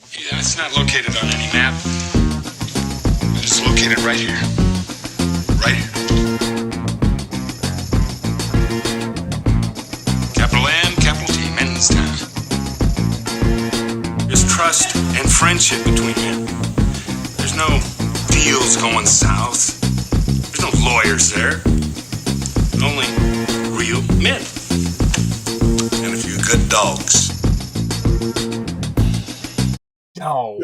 Yeah, it's not located on any map. It's located right here. Right here. Capital M, capital T, Men's Town. There's trust and friendship between men. There's no deals going south. There's no lawyers there. Only real men. And a few good dogs. Oh.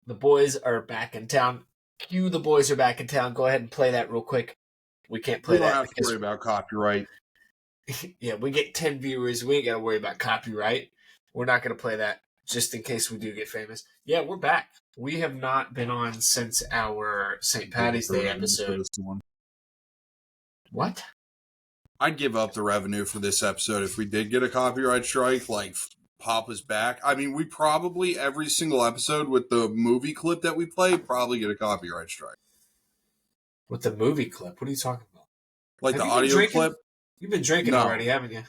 The boys are back in town. Cue the boys are back in town. Go ahead and play that real quick. We can't play We don't that. have to worry about copyright. Yeah, we get 10 viewers. We ain't got to worry about copyright. We're not going to play that just in case we do get famous. Yeah, we're back. We have not been on since our St. Patty's Day episode. What? I'd give up the revenue for this episode if we did get a copyright strike, like pop us back. I mean, we probably, every single episode with the movie clip that we play, probably get a copyright strike. With the movie clip? What are you talking about? Like the audio clip? You've been drinking already, haven't you?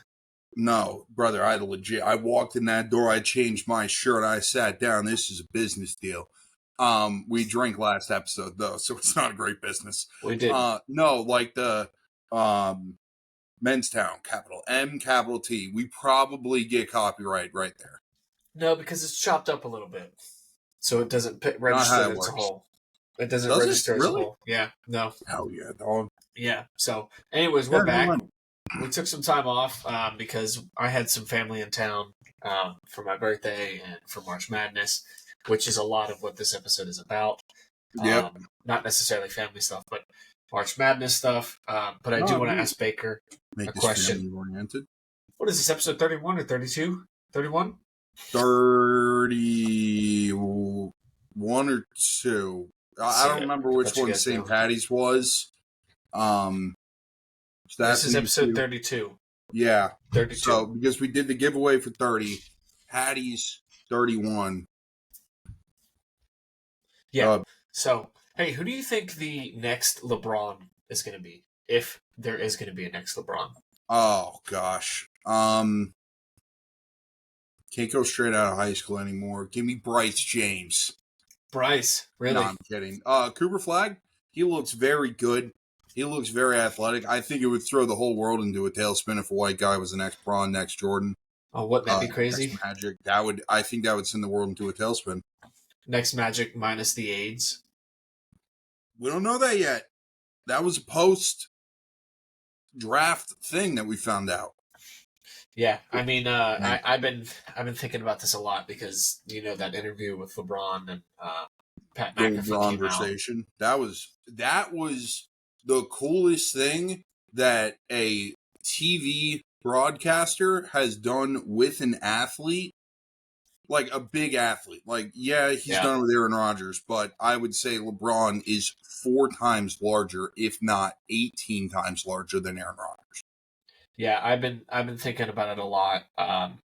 No, brother, I walked in that door, I changed my shirt, I sat down. This is a business deal. We drank last episode, though, so it's not a great business. We did. No, like the Men's Town, capital M, capital T. We probably get copyright right there. No, because it's chopped up a little bit. So it doesn't register as a whole. It doesn't register as a whole. Yeah, no. Hell yeah, dog. Yeah, so anyways, we're back. We took some time off because I had some family in town for my birthday and for March Madness, which is a lot of what this episode is about. Yep. Not necessarily family stuff, but March Madness stuff. But I do want to ask Baker a question. Oriented. What is this, episode 31 or 32? 31? 31 or 2. I don't remember which one St. Patty's was. This is episode 32. Yeah. 32. So, because we did the giveaway for 30, Patty's 31. Yeah. So, hey, who do you think the next LeBron is going to be? If there is going to be a next LeBron. Oh, gosh. Can't go straight out of high school anymore. Give me Bryce James. Bryce, really? No, I'm kidding. Cooper Flag, he looks very good. He looks very athletic. I think it would throw the whole world into a tailspin if a white guy was the next Bron, next Jordan. Oh, wouldn't that be crazy? Next Magic. I think that would send the world into a tailspin. Next Magic minus the AIDS. We don't know that yet. That was a post-draft thing that we found out. Yeah, I mean, I've been thinking about this a lot because that interview with LeBron and Pat McAfee conversation. That was the coolest thing that a TV broadcaster has done with an athlete, like a big athlete. Like, he's done it with Aaron Rodgers, but I would say LeBron is 4 times larger, if not 18 times larger than Aaron Rodgers. Yeah, I've been thinking about it a lot.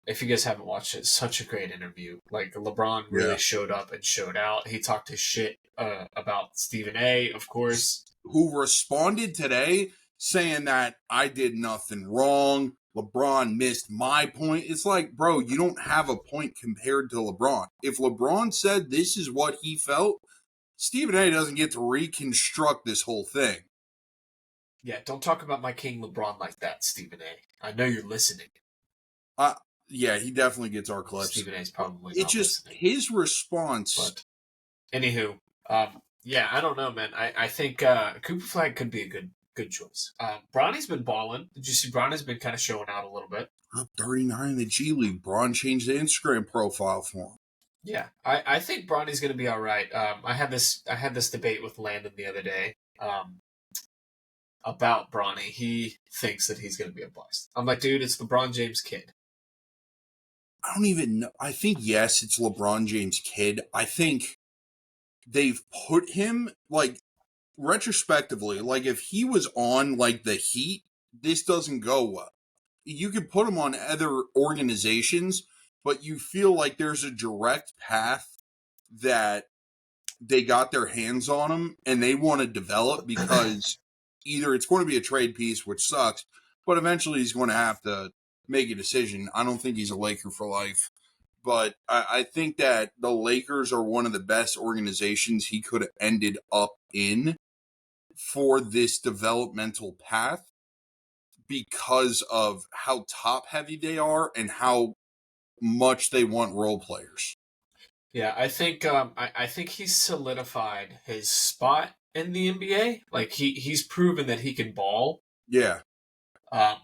If you guys haven't watched it, it's such a great interview. Like, LeBron really showed up and showed out. He talked his shit about Stephen A., of course. Who responded today saying that I did nothing wrong. LeBron missed my point. It's like, bro, you don't have a point compared to LeBron. If LeBron said this is what he felt, Stephen A. doesn't get to reconstruct this whole thing. Yeah, don't talk about my king LeBron like that, Stephen A. I know you're listening. Yeah, he definitely gets our clips. Stephen A's probably it's just listening. His response. But, anywho, yeah, I don't know, man. I think Cooper Flag could be a good choice. Bronny's been balling. Did you see Bronny's been kind of showing out a little bit? Up 39 in the G League. Bron changed the Instagram profile for him. Yeah, I think Bronny's going to be all right. I had this debate with Landon the other day about Bronny. He thinks that he's going to be a bust. I'm like, dude, it's LeBron James' kid. I don't even know. I think, yes, it's LeBron James' kid. I think they've put him, like, retrospectively, like, if he was on, like, the Heat, this doesn't go well. You could put him on other organizations, but you feel like there's a direct path that they got their hands on him and they want to develop because either it's going to be a trade piece, which sucks, but eventually he's going to have to make a decision. I don't think he's a Laker for life. but I think that the Lakers are one of the best organizations he could have ended up in for this developmental path because of how top heavy they are and how much they want role players. Yeah, I think he's solidified his spot in the NBA. Like he's proven that he can ball. Yeah.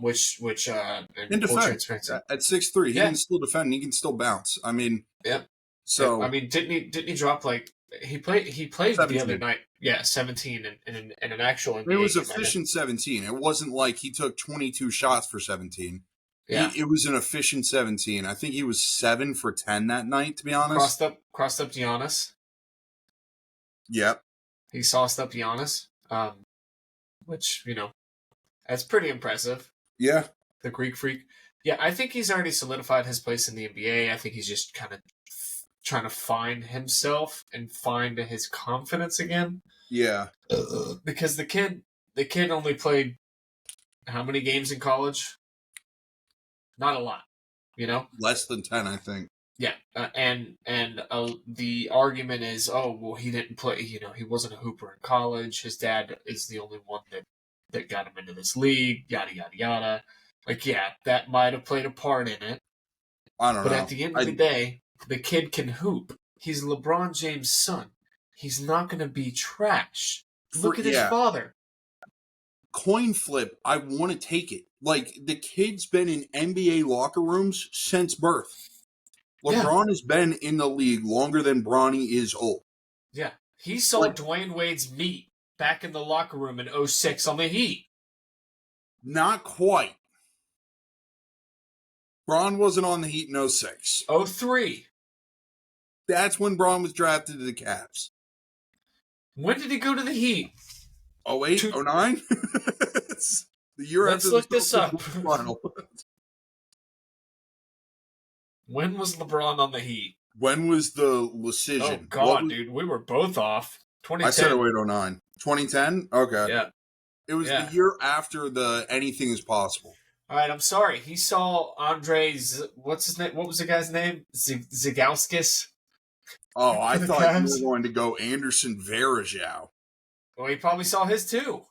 Which And full defend. transparency. At 6'3", he Yeah. can still defend. And he can still bounce. I mean, Yep. so I mean, didn't he drop like he played 17. the other night? Yeah, 17 in an actual NBA. It was game, efficient 17. It wasn't like he took 22 shots for 17. Yeah, It was an efficient 17. I think he was 7 for 10 that night, to be honest. crossed up Giannis. Yep. He sauced up Giannis, which that's pretty impressive. Yeah. The Greek Freak. Yeah, I think he's already solidified his place in the NBA. I think he's just kind of trying to find himself and find his confidence again. Yeah. Because the kid only played how many games in college? Not a lot, Less than 10, I think. Yeah, and the argument is, oh well, he didn't play. He wasn't a hooper in college. His dad is the only one that got him into this league. Yada yada yada. Like, yeah, that might have played a part in it. I don't know. But at the end of the day, the kid can hoop. He's LeBron James' son. He's not going to be trash. Look at his father. Coin flip, I want to take it. Like, the kid's been in NBA locker rooms since birth. LeBron has been in the league longer than Bronny is old. Yeah. He saw Dwayne Wade's meat back in the locker room in 06 on the Heat. Not quite. Bron wasn't on the Heat in 06. 03. That's when Bron was drafted to the Cavs. When did he go to the Heat? 08? 09? The year Let's after look this up. Final. When was LeBron on the Heat? When was the decision? Oh, God, dude. We were both off. 2010. I said 08-09. 2010? Okay. Yeah. It was the year after the Anything is Possible. All right, I'm sorry. He saw Andre's... What's his name? What was the guy's name? Zagauskis? Oh, I thought you were going to go Anderson Varejao. Well, he probably saw his too.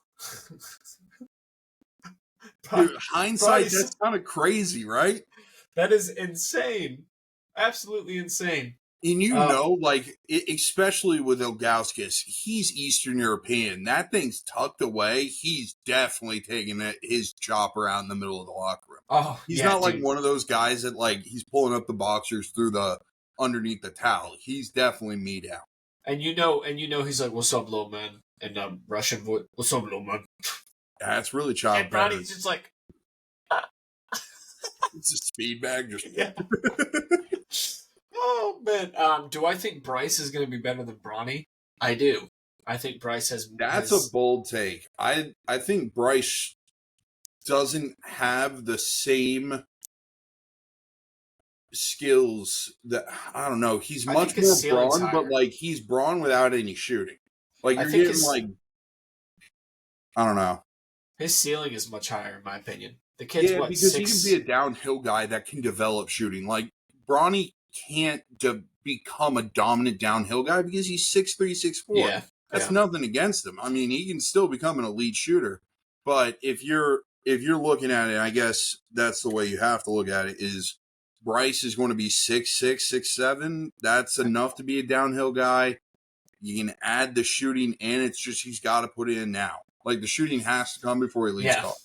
Dude, hindsight, that's kind of crazy, right? That is insane. Absolutely insane. And especially with Ilgauskas, he's Eastern European. That thing's tucked away. He's definitely taking his chopper out in the middle of the locker room. Oh, he's not like one of those guys that he's pulling up the boxers through the underneath the towel. He's definitely meat out. And he's like, "What's up, little man?" And Russian voice, "What's up, little man?" That's really child. And Bronny's just like, it's a speed bag, just yeah. Oh man, do I think Bryce is going to be better than Bronny? I do. I think Bryce has. That's a bold take. I think Bryce doesn't have the same skills that I don't know. He's much more brawn, but he's brawn without any shooting. Like you're getting I don't know. His ceiling is much higher, in my opinion. The kid's because he can be a downhill guy that can develop shooting. Like Bronny can't become a dominant downhill guy because he's 6'3", 6'4". Yeah, that's nothing against him. I mean, he can still become an elite shooter. But if you're looking at it, I guess that's the way you have to look at it. Is Bryce is going to be 6'6", 6'7". That's enough to be a downhill guy. You can add the shooting, and it's just he's got to put it in now. Like the shooting has to come before he leaves college.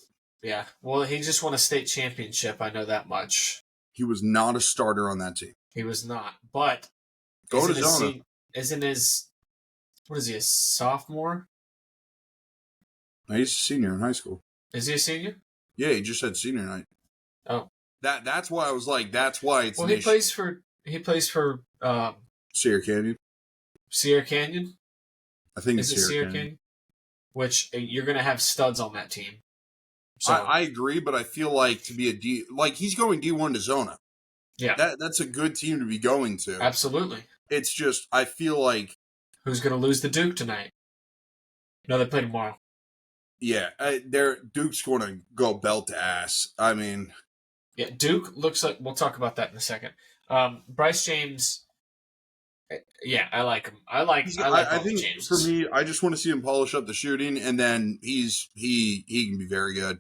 Yeah. Well, he just won a state championship. I know that much. He was not a starter on that team. He was not. But go to Zona. What is he, a sophomore? No, he's a senior in high school. Is he a senior? Yeah, he just had senior night. Oh. That's why I was like, that's why it's he plays for Sierra Canyon. Sierra Canyon? I think it's Sierra Canyon. Which you're gonna have studs on that team. So I agree, but I feel like to be a D, like he's going D1 to Zona. Yeah, that's a good team to be going to. Absolutely. It's just I feel like who's gonna lose to Duke tonight? No, they play tomorrow. Yeah, Duke's going to go belt to ass. I mean, yeah, Duke looks like we'll talk about that in a second. Bryce James. Yeah, I like him. I like I all the think for Jameses. me, I just want to see him polish up the shooting, and then he can be very good.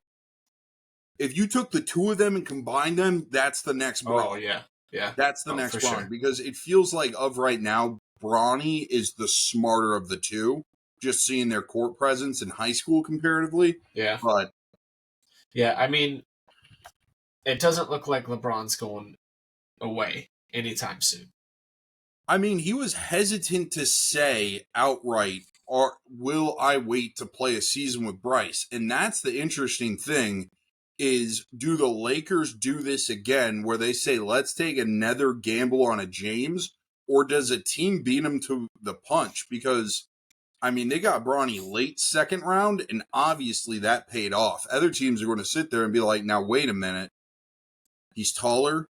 If you took the two of them and combined them, that's the next Oh Braun. yeah. That's the Oh, next for Braun sure. because it feels like of right now, Bronny is the smarter of the two. Just seeing their court presence in high school comparatively, Yeah, but yeah. I mean, it doesn't look like LeBron's going away anytime soon. I mean, he was hesitant to say outright, or will I wait to play a season with Bryce? And that's the interesting thing is do the Lakers do this again where they say, let's take another gamble on a James, or does a team beat him to the punch? Because, I mean, they got Bronny late second round, and obviously that paid off. Other teams are going to sit there and be like, now, wait a minute. He's taller.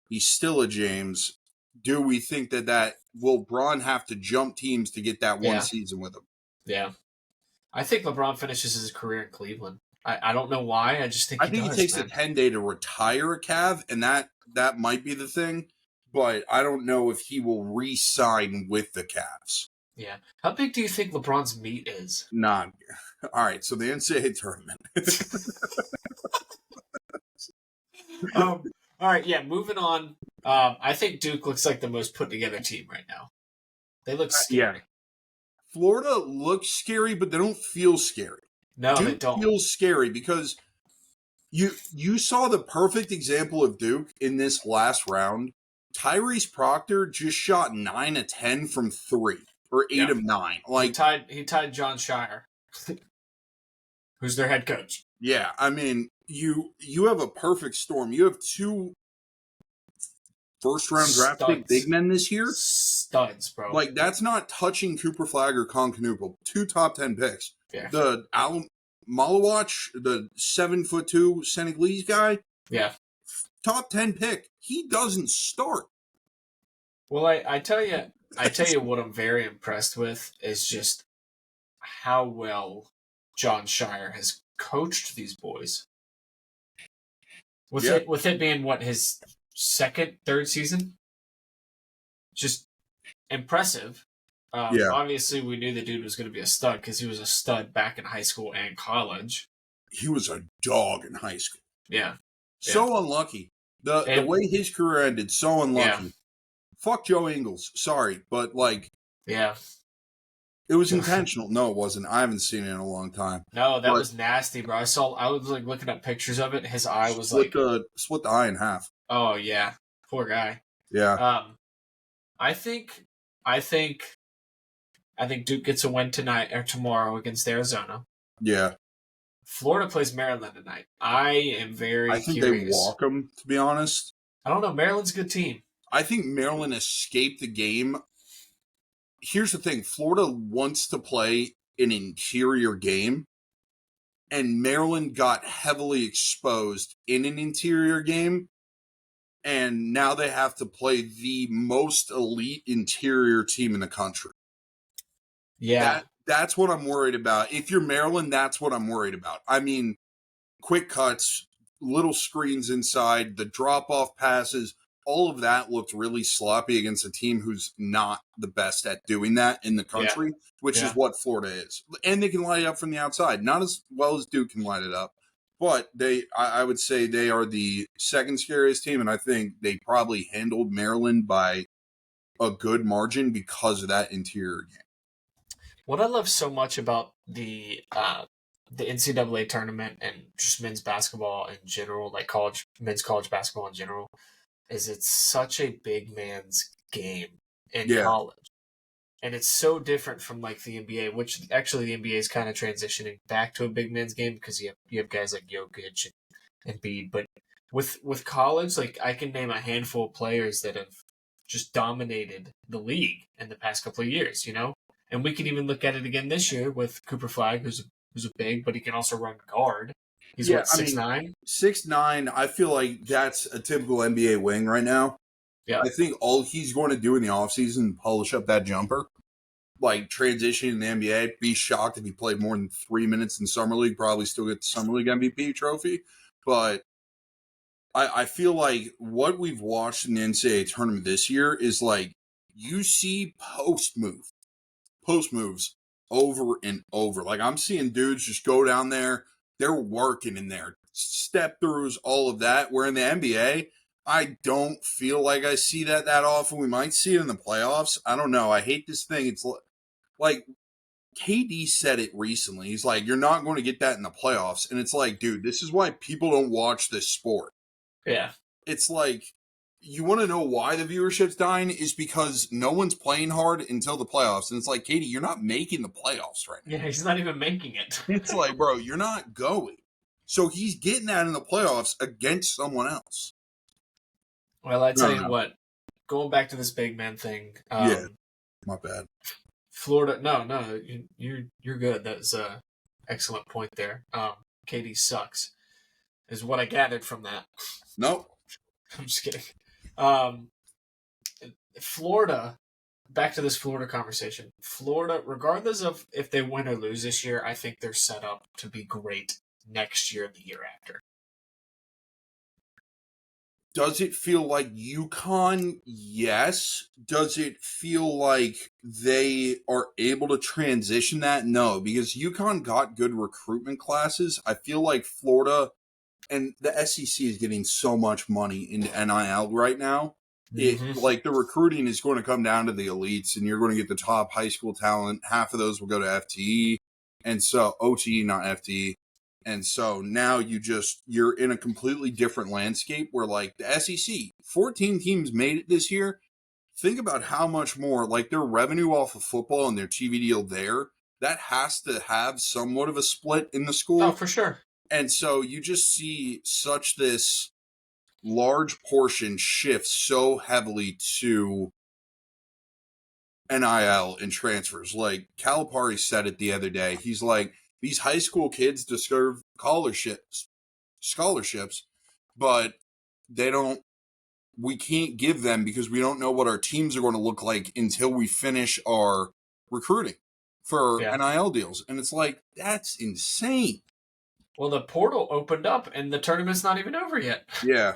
He's still a James. Do we think that will Braun have to jump teams to get that one Yeah, season with him? yeah. I think LeBron finishes his career in Cleveland. I don't know why. I just think I he think he does, takes a man. 10-day to retire a Cav, and that might be the thing. But I don't know if he will re-sign with the Cavs. Yeah. How big do you think LeBron's meat is? Nah. All right. So the NCAA tournament. All right, yeah, moving on. I think Duke looks like the most put together team right now. They look Yeah. scary. Florida looks scary, but they don't feel scary. No, they Duke don't. feels scary because you saw the perfect example of Duke in this last round. Tyrese Proctor just shot 9 of 10 from 3 or 8 Yeah. of 9. He Like, tied John Shire, who's their head coach. yeah, I mean, you have a perfect storm. You have two first round draft pick big Studs. men this year. Studs, bro. Like, that's not touching Cooper Flag or Con Canoopel. Two top 10 picks. Yeah. The Malawach, the 7'2" Senegalese guy, Yeah. top 10 pick. He doesn't start. Well, I tell you what I'm very impressed with is just how well John Shire has coached these boys. With Yeah. it being what his third season, just impressive. Yeah. Obviously, we knew the dude was going to be a stud because he was a stud back in high school and college. He was a dog in high school. Yeah. So unlucky. The way his career ended, so unlucky. Yeah. Fuck Joe Ingles. Sorry, but like, Yeah. it was intentional. No, it wasn't. I haven't seen it in a long time. No, that was nasty, bro. I was like looking at pictures of it. His eye was split the eye in half. oh yeah, poor guy. Yeah. I think Duke gets a win tonight or tomorrow against Arizona. Yeah. Florida plays Maryland tonight. I am very I think curious. they walk them, to be honest. I don't know. Maryland's a good team. I think Maryland escaped the game. Here's the thing. Florida wants to play an interior game, and Maryland got heavily exposed in an interior game, and now they have to play the most elite interior team in the country. Yeah. That's what I'm worried about. If you're Maryland, that's what I'm worried about. I mean, quick cuts, little screens inside, the drop-off passes, all of that looked really sloppy against a team who's not the best at doing that in the country, which is what Florida is. And they can light it up from the outside. Not as well as Duke can light it up. But I would say they are the second scariest team, and I think they probably handled Maryland by a good margin because of that interior game. What I love so much about the NCAA tournament and just men's basketball in general, like men's college basketball in general, is it's such a big man's game in college. And it's so different from like the NBA, which actually the NBA is kind of transitioning back to a big man's game because you have guys like Jokic and Embiid. But with college, like I can name a handful of players that have just dominated the league in the past couple of years, you know? And we can even look at it again this year with Cooper Flag, who's a big, but he can also run guard. He's 6'9"? 6'9". I feel like that's a typical NBA wing right now. Yeah. I think all he's going to do in the offseason polish up that jumper. Like transitioning in the NBA, be shocked if he played more than 3 minutes in Summer League, probably still get the Summer League MVP trophy. But I feel like what we've watched in the NCAA tournament this year is like you see post moves over and over. Like I'm seeing dudes just go down there, they're working in there, step throughs, all of that. Where in the NBA, I don't feel like I see that often. We might see it in the playoffs. I don't know. I hate this thing. It's like KD said it recently. He's like, you're not going to get that in the playoffs. And it's like, dude, this is why people don't watch this sport. Yeah. It's like, you want to know why the viewership's dying is because no one's playing hard until the playoffs. And it's like, Katie, you're not making the playoffs right now. Yeah, he's not even making it. It's like, bro, you're not going. So he's getting that in the playoffs against someone else. Well, I tell you what, going back to this big man thing. Yeah, my bad. Florida, no, you're good. That's a excellent point there. KD sucks, is what I gathered from that. Nope. I'm just kidding. Florida, back to this Florida conversation. Florida, regardless of if they win or lose this year, I think they're set up to be great next year and the year after. Does it feel like UConn? Yes. Does it feel like they are able to transition that? No, because UConn got good recruitment classes. I feel like Florida and the SEC is getting so much money into NIL right now. Like the recruiting is going to come down to the elites, and you're going to get the top high school talent. Half of those will go to FTE, and so OTE, not FTE. And so now you're in a completely different landscape where like the SEC, 14 teams made it this year. Think about how much more like their revenue off of football and their TV deal there, that has to have somewhat of a split in the school. Oh, for sure. And so you just see such this large portion shift so heavily to NIL and transfers. Like Calipari said it the other day. He's like, these high school kids deserve scholarships, but we can't give them because we don't know what our teams are going to look like until we finish our recruiting for NIL deals. And it's like, that's insane. Well, the portal opened up and the tournament's not even over yet. Yeah.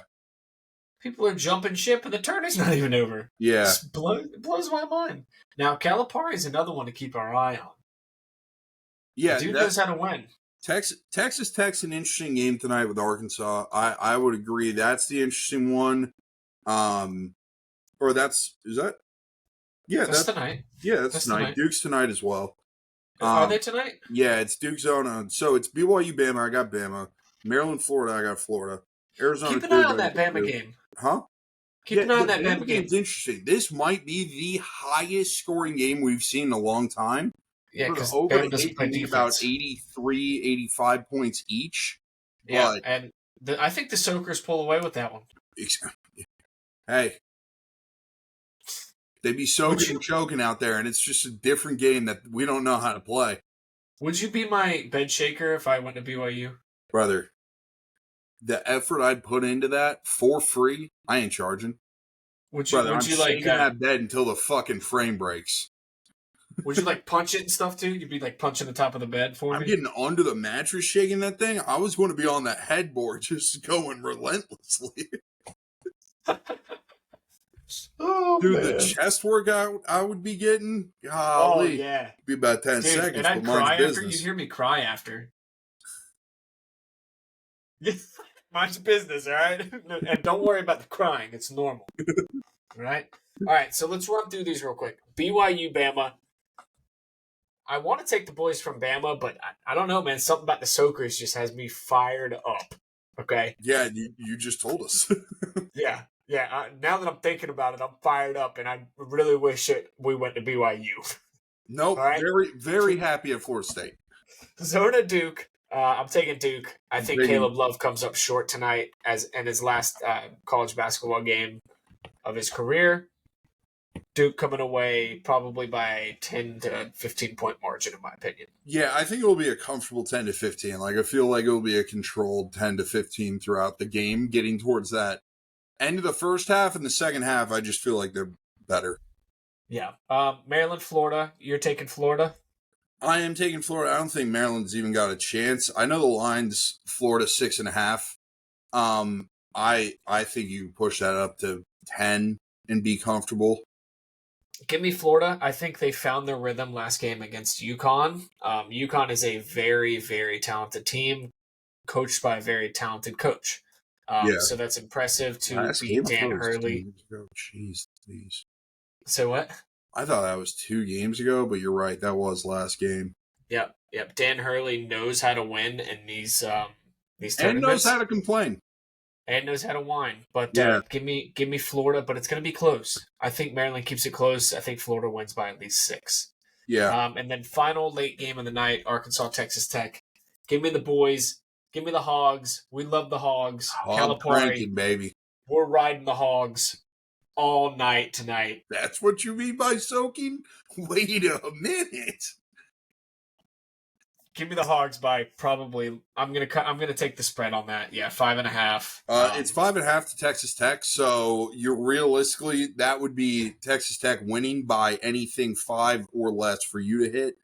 People are jumping ship and the tournament's not even over. Yeah. It blows my mind. Now, Calipari is another one to keep our eye on. Yeah. The dude knows how to win. Texas Tech's an interesting game tonight with Arkansas. I would agree. That's the interesting one. That's tonight. Yeah, that's tonight. Duke's tonight as well. Are they tonight? Yeah, it's Duke's on. So it's BYU, Bama. I got Bama. Maryland, Florida. I got Florida. Arizona. Keep an eye on that Bama game. Huh? Keep an eye on that Bama game. It's interesting. This might be the highest scoring game we've seen in a long time. Yeah, because Bama doesn't play defense. About 83, 85 points each. Yeah, and I think the Soakers pull away with that one. Hey. They'd be soaking and choking out there, and it's just a different game that we don't know how to play. Would you be my bed shaker if I went to BYU? Brother, the effort I'd put into that for free, I ain't charging. Would you like shaking that bed until the fucking frame breaks. Would you like punch it and stuff too? You'd be like punching the top of the bed for me? I'm getting under the mattress shaking that thing. I was going to be on that headboard just going relentlessly. Oh, dude, man. The chest workout I would be getting, golly, yeah, be about 10 seconds. And I'd cry after. You'd hear me cry after. Mind's business, all right? And don't worry about the crying; it's normal. All right. So let's run through these real quick. BYU, Bama. I want to take the boys from Bama, but I don't know, man. Something about the Soakers just has me fired up. Okay. Yeah, you just told us. Yeah. Now that I'm thinking about it, I'm fired up, and I really wish we went to BYU. Nope. Right? Very, very happy at Florida State. Zona Duke. I'm taking Duke. I think Caleb Love comes up short tonight in his last college basketball game of his career. Duke coming away probably by 10 to 15 point margin, in my opinion. Yeah, I think it will be a comfortable 10 to 15. Like, I feel like it will be a controlled 10 to 15 throughout the game, getting towards that end of the first half. And the second half, I just feel like they're better. Yeah. Maryland, Florida. You're taking Florida? I am taking Florida. I don't think Maryland's even got a chance. I know the line's Florida 6.5. I think you push that up to 10 and be comfortable. Give me Florida. I think they found their rhythm last game against UConn. UConn is a very, very talented team, coached by a very talented coach. Yeah. So that's impressive to Last beat game I Dan thought was 2 Hurley. games ago. Jeez, please. So what? I thought that was 2 games ago, but you're right. That was last game. Yep. Dan Hurley knows how to win in these And tournaments. knows how to complain. And knows how to whine. But Yeah. give me Florida, but it's going to be close. I think Maryland keeps it close. I think Florida wins by at least 6. Yeah. And then final late game of the night, Arkansas, Texas Tech. Give me the boys. Give me the Hogs. We love the Hogs. Hog Calipari, cranking, baby. we're riding the Hogs all night tonight. That's what you mean by soaking? Wait a minute. Give me the Hogs by probably. I'm gonna take the spread on that. Yeah, 5.5. It's 5.5 to Texas Tech, so you're realistically that would be Texas Tech winning by anything 5 or less for you to hit.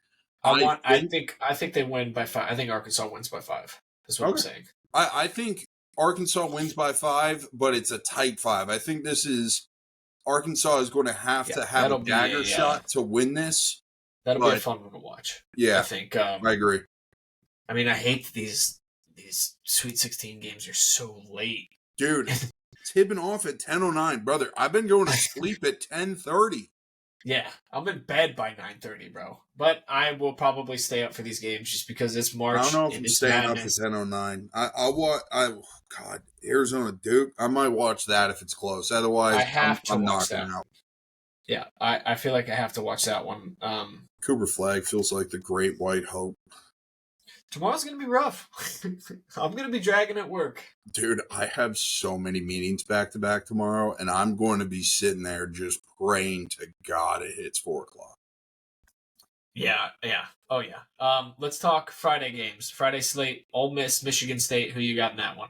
I think they win by 5. I think Arkansas wins by 5. That's what I'm saying. I think Arkansas wins by 5, but it's a tight 5. I think this is Arkansas is going to have a dagger shot to win this. That'll be a fun one to watch. Yeah, I think. I agree. I mean, I hate these Sweet 16 games are so late. Dude, tipping off at 10:09, brother. I've been going to sleep at 10:30. Yeah, I'm in bed by 9:30, bro. But I will probably stay up for these games just because it's March. I don't know if I'm staying up at 10:09. I'll watch. God, Arizona Duke. I might watch that if it's close. Otherwise, I'm knocking out. Yeah, I feel like I have to watch that one. Cooper Flag feels like the great white hope. Tomorrow's going to be rough. I'm going to be dragging at work. Dude, I have so many meetings back to back tomorrow, and I'm going to be sitting there just praying to God it hits 4 o'clock. Yeah. Oh, yeah. Let's talk Friday games. Friday slate, Ole Miss, Michigan State. Who you got in that one?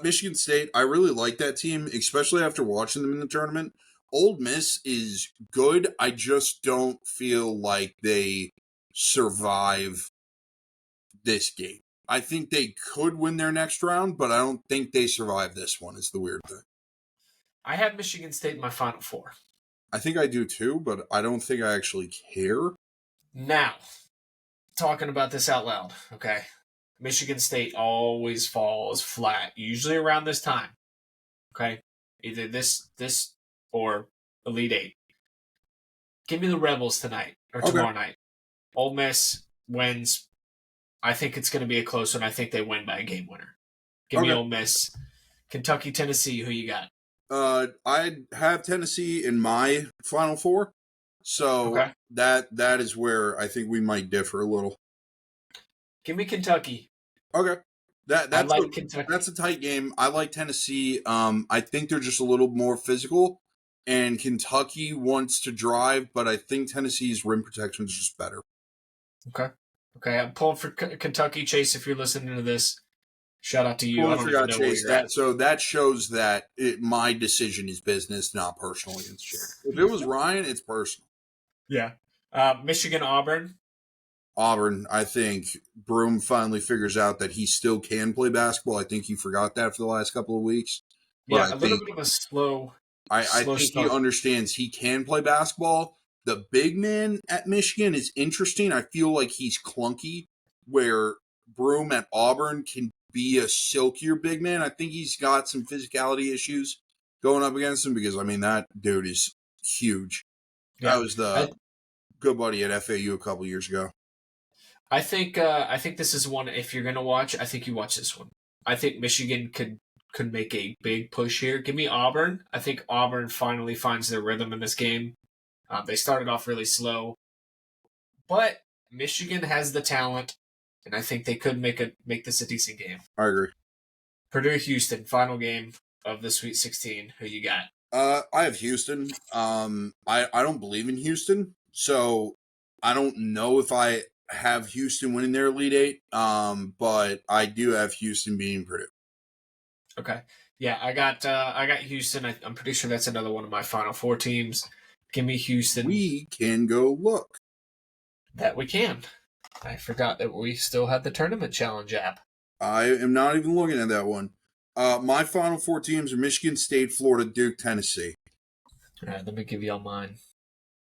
Michigan State, I really like that team, especially after watching them in the tournament. Ole Miss is good. I just don't feel like they survive this game. I think they could win their next round, but I don't think they survive this one, is the weird thing. I have Michigan State in my Final Four. I think I do too, but I don't think I actually care. Now, talking about this out loud, okay? Michigan State always falls flat, usually around this time. Okay? Either this or Elite Eight. Give me the Rebels tonight or tomorrow night. Ole Miss wins. I think it's going to be a close one. I think they win by a game winner. Give me Ole Miss. Kentucky, Tennessee, who you got? I have Tennessee in my Final Four. So that is where I think we might differ a little. Give me Kentucky. Okay. Kentucky. That's a tight game. I like Tennessee. I think they're just a little more physical, and Kentucky wants to drive, but I think Tennessee's rim protection is just better. Okay, I'm pulling for Kentucky. Chase, if you're listening to this, shout out to you. I don't even know Chase, where you're at. So that shows that my decision is business, not personal against you. If it was Ryan, it's personal. Yeah. Michigan, Auburn. Auburn, I think Broom finally figures out that he still can play basketball. I think he forgot that for the last couple of weeks. But a little bit of a slow. I think he understands he can play basketball. The big man at Michigan is interesting. I feel like he's clunky, where Broom at Auburn can be a silkier big man. I think he's got some physicality issues going up against him because, I mean, that dude is huge. Yeah. That was the good buddy at FAU a couple years ago. I think this is one, if you're going to watch, I think you watch this one. I think Michigan could make a big push here. Give me Auburn. I think Auburn finally finds their rhythm in this game. They started off really slow, but Michigan has the talent, and I think they could make this a decent game. I agree. Purdue, Houston, final game of the Sweet 16. Who you got? I have Houston. I don't believe in Houston, so I don't know if I have Houston winning their Elite Eight. But I do have Houston beating Purdue. Okay. Yeah, I got Houston. I'm pretty sure that's another one of my Final Four teams. Give me Houston. We can go look. That we can. I forgot that we still had the Tournament Challenge app. I am not even looking at that one. My Final Four teams are Michigan State, Florida, Duke, Tennessee. All right, let me give you all mine.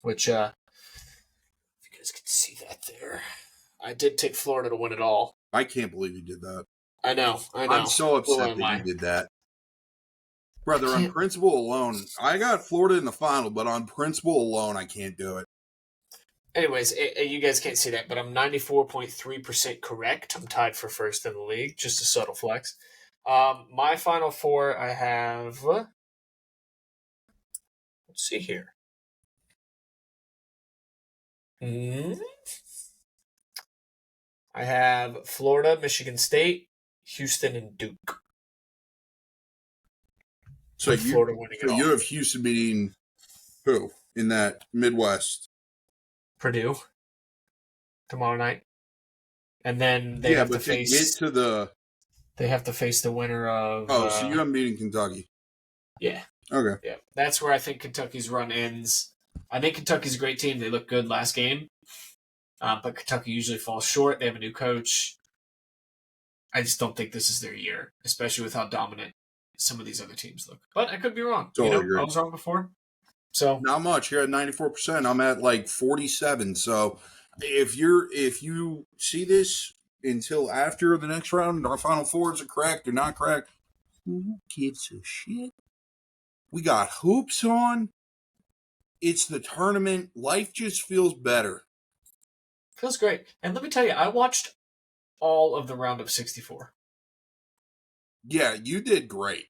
Which, if you guys can see that there, I did take Florida to win it all. I can't believe you did that. I know. I'm so upset that you did that. Brother, on principle alone, I got Florida in the final, but on principle alone, I can't do it. Anyways, you guys can't see that, but I'm 94.3% correct. I'm tied for first in the league. Just a subtle flex. My Final Four, I have... let's see here. I have Florida, Michigan State, Houston, and Duke. So Florida winning it all. You have Houston beating who in that Midwest? Purdue tomorrow night, and then they have to face. They have to face the winner of. Oh, so you haven't beaten Kentucky? Yeah. Okay. Yeah, that's where I think Kentucky's run ends. I think Kentucky's a great team. They looked good last game, but Kentucky usually falls short. They have a new coach. I just don't think this is their year, especially with how dominant some of these other teams look. But I could be wrong. Totally agree. I was wrong before. So not much. You're at 94%. I'm at like 47. So if you see this until after the next round, our Final Fours are correct or not correct, who gives a shit? We got hoops on. It's the tournament. Life just feels better. Feels great. And let me tell you, I watched all of the round of 64. Yeah, you did great.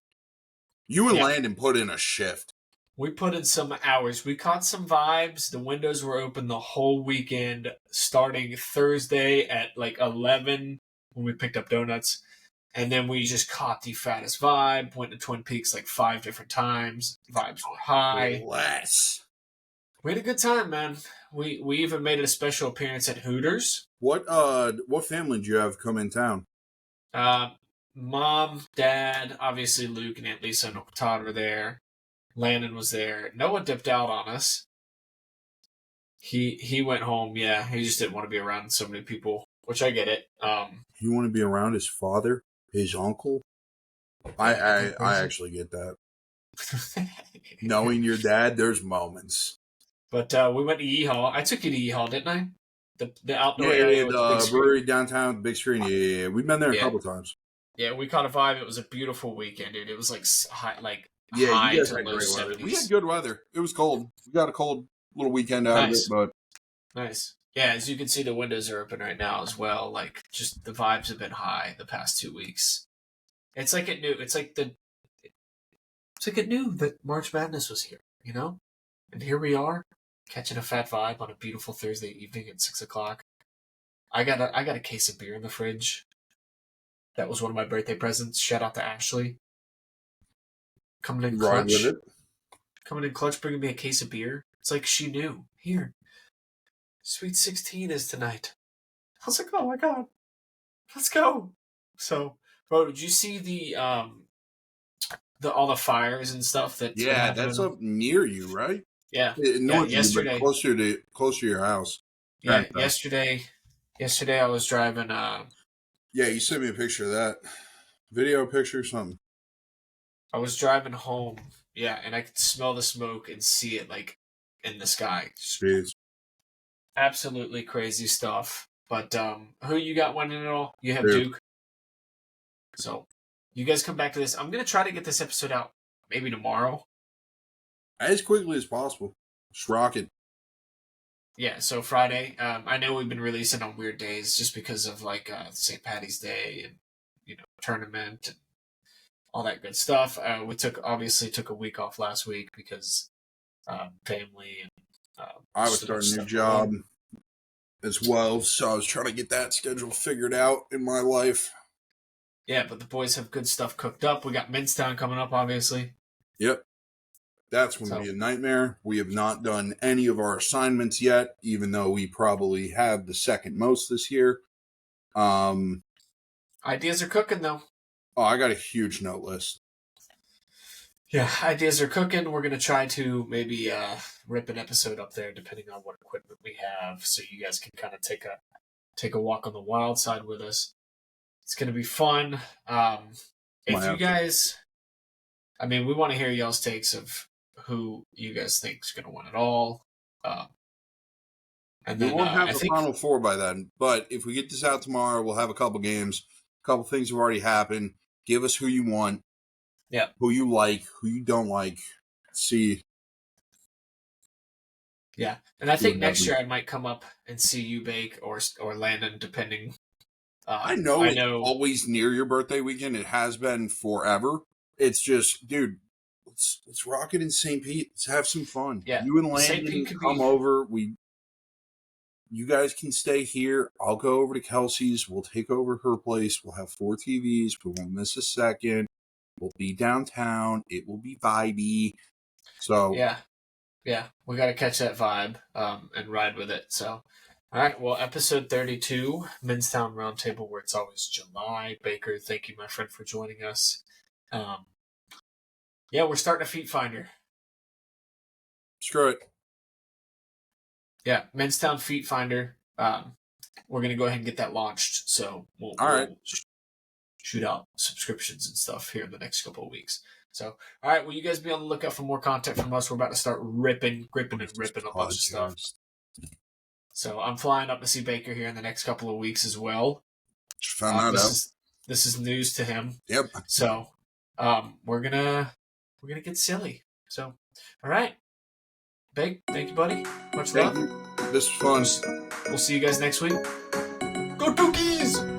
You and Landon put in a shift. We put in some hours. We caught some vibes. The windows were open the whole weekend, starting Thursday at like 11 when we picked up donuts. And then we just caught the fattest vibe. Went to Twin Peaks like 5 different times. Vibes were high. Bless. We had a good time, man. We even made a special appearance at Hooters. What family did you have come in town? Mom, Dad, obviously Luke and Aunt Lisa and Uncle Todd were there. Landon was there. Noah dipped out on us. He went home. Yeah, he just didn't want to be around so many people, which I get it. You want to be around his father, his uncle? I actually get that. Knowing your dad, there's moments. But we went to Yeehaw. I took you to Yeehaw, didn't I? The outdoor area with the big screen. Brewery downtown, big screen. Yeah. We've been there a couple times. Yeah, we caught a vibe. It was a beautiful weekend, dude. It was like high, you guys to had low great 70s. weather. We had good weather. It was cold. We got a cold little weekend out of it, but nice. Yeah, as you can see, the windows are open right now as well. Like, just the vibes have been high the past 2 weeks. It's like it knew. It's like it knew that March Madness was here, you know. And here we are, catching a fat vibe on a beautiful Thursday evening at 6:00. I got a case of beer in the fridge. That was one of my birthday presents. Shout out to Ashley. Coming in clutch, bringing me a case of beer. It's like she knew. Here, Sweet 16 is tonight. I was like, oh my god, let's go. So, bro, did you see the all the fires and stuff that? Yeah, that's up near you, right? Yeah, yesterday, closer to your house. Yeah, yesterday I was driving. Yeah, you sent me a picture of that. Video picture, something. I was driving home, yeah, and I could smell the smoke and see it, like, in the sky. Jeez. Absolutely crazy stuff. But who you got winning it all? You have Duke. So, you guys come back to this. I'm going to try to get this episode out maybe tomorrow. As quickly as possible. Just rock it. Yeah, so Friday. I know we've been releasing on weird days just because of, like, St. Patty's Day and, tournament and all that good stuff. We obviously took a week off last week because family and I was starting a new job as well, so I was trying to get that schedule figured out in my life. Yeah, but the boys have good stuff cooked up. We got Minstown coming up, obviously. Yep. That's going to be a nightmare. We have not done any of our assignments yet, even though we probably have the second most this year. Ideas are cooking, though. Oh, I got a huge note list. Yeah, ideas are cooking. We're going to try to maybe rip an episode up there, depending on what equipment we have, so you guys can kind of take a walk on the wild side with us. It's going to be fun. if you guys, I mean, we want to hear y'all's takes of who you guys think is going to win it all. And We then won't have I the think Final Four by then, but if we get this out tomorrow, we'll have a couple games. A couple things have already happened. Give us who you want. Yeah. Who you like, who you don't like. See. Yeah, and I think next year I might come up and see you, Bake, or Landon, depending. I know it's always near your birthday weekend. It has been forever. It's just, dude, let's rock it in St. Pete. Let's have some fun. Yeah, You and St. Landon Pete could come be... over. You guys can stay here. I'll go over to Kelsey's. We'll take over her place. We'll have 4 TVs. We won't miss a second. We'll be downtown. It will be vibey. So yeah, we got to catch that vibe and ride with it. So, all right, well, episode 32, Men's Town Roundtable, where it's always July. Baker, thank you, my friend, for joining us. Yeah, we're starting a feet finder. Screw it. Yeah, Men's Town Feet Finder. We're going to go ahead and get that launched. So we'll shoot out subscriptions and stuff here in the next couple of weeks. So, all right, well, you guys be on the lookout for more content from us. We're about to start gripping a bunch of stuff. So I'm flying up to see Baker here in the next couple of weeks as well. This is news to him. Yep. So we're gonna get silly. So, all right. Big, thank you, buddy. Much love. This was fun. We'll see you guys next week. Go Dookies!